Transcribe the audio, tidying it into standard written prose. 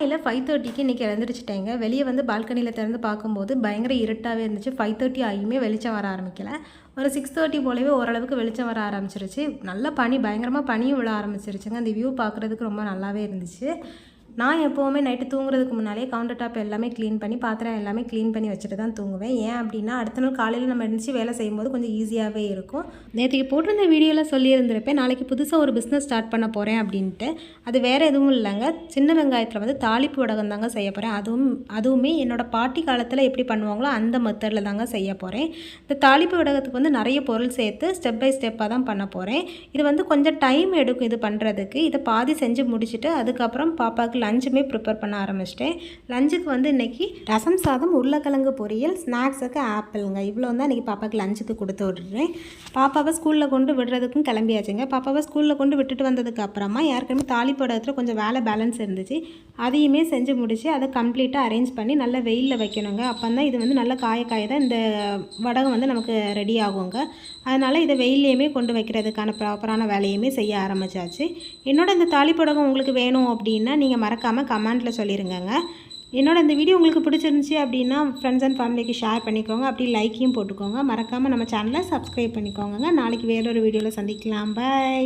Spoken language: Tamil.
இல்லை 5:30க்கு இன்றைக்கி எழுந்திரிச்சிட்டேங்க. வெளியே வந்து பால்கனியில் திறந்து பார்க்கும்போது பயங்கர இருட்டாகவே இருந்துச்சு. 5:30 ஆகியுமே வெளிச்சம் வர ஆரம்பிக்கல. ஒரு 6:30 போலவே ஓரளவுக்கு வெளிச்சம் வர ஆரம்பிச்சிருச்சு. நல்ல பனி, பயங்கரமாக பனியும் விழ ஆரம்பிச்சிருச்சுங்க. அந்த வியூ பார்க்குறதுக்கு ரொம்ப நல்லாவே இருந்துச்சு. நான் எப்போவுமே நைட்டு தூங்குறதுக்கு முன்னாலே கவுண்டர் டாப் எல்லாமே க்ளீன் பண்ணி, பாத்திரம் எல்லாமே க்ளீன் பண்ணி வச்சுட்டு தான் தூங்குவேன். ஏன் அப்படின்னா அடுத்த நாள் காலையில் நம்ம எழுந்துச்சு வேலை செய்யும்போது கொஞ்சம் ஈஸியாகவே இருக்கும். நேற்றுக்கு போட்டிருந்த வீடியோவில் சொல்லியிருந்திருப்பேன், நாளைக்கு புதுசாக ஒரு பிஸ்னஸ் ஸ்டார்ட் பண்ண போகிறேன் அப்படின்ட்டு. அது வேறு எதுவும் இல்லைங்க, சின்ன வெங்காயத்தில் வந்து தாளிப்பு வடகம் தாங்க செய்ய போகிறேன். அதுவுமே என்னோடய பாட்டி காலத்தில் எப்படி பண்ணுவாங்களோ அந்த மெத்தடில் தாங்க செய்ய போகிறேன். இந்த தாளிப்பு வடகத்துக்கு வந்து நிறைய பொருள் சேர்த்து ஸ்டெப் பை ஸ்டெப்பாக தான் பண்ண போகிறேன். இது வந்து கொஞ்சம் டைம் எடுக்கும் இது பண்ணுறதுக்கு. இதை பாதி செஞ்சு முடிச்சுட்டு அதுக்கப்புறம் பாப்பாவுக்கு லஞ்சுமே ப்ரிப்பேர் பண்ண ஆரம்பிச்சிட்டேன். லஞ்சுக்கு வந்து இன்றைக்கி ரசம் சாதம், உருளைக்கிழங்கு பொரியல், ஸ்நாக்ஸுக்கு ஆப்பிளுங்க. இவ்வளோ தான் இன்றைக்கி பாப்பாவுக்கு லஞ்சுக்கு கொடுத்து விட்றேன். பாப்பாவை ஸ்கூலில் கொண்டு விடுறதுக்கும் கிளம்பியாச்சுங்க. பாப்பாவை ஸ்கூலில் கொண்டு விட்டுட்டு வந்ததுக்கு அப்புறமா ஏற்கனவே தாளிப்பு வடகத்தில் கொஞ்சம் வேலை பேலன்ஸ் இருந்துச்சு. அதையுமே செஞ்சு முடித்து அதை கம்ப்ளீட்டாக அரேஞ்ச் பண்ணி நல்லா வெயிலில் வைக்கணுங்க. அப்போ தான் இது வந்து நல்லா காய தான் இந்த வடகம் வந்து நமக்கு ரெடி ஆகுங்க. அதனால் இதை வெயிலையுமே கொண்டு வைக்கிறதுக்கான ப்ராப்பரான வேலையுமே செய்ய ஆரம்பித்தாச்சு. என்னோட இந்த தாளிப்பு வடகம் உங்களுக்கு வேணும் அப்படின்னா நீங்கள் மறக்காமல் கமெண்ட்டில் சொல்லிடுங்க. என்னோட இந்த வீடியோ உங்களுக்கு பிடிச்சிருந்துச்சி அப்படின்னா ஃப்ரெண்ட்ஸ் அண்ட் ஃபேமிலிக்கு ஷேர் பண்ணிக்கோங்க. அப்படி லைக்கையும் போட்டுக்கோங்க. மறக்காமல் நம்ம சேனலை சப்ஸ்கிரைப் பண்ணிக்கோங்க. நாளைக்கு வேறொரு வீடியோவில் சந்திக்கலாம். பை.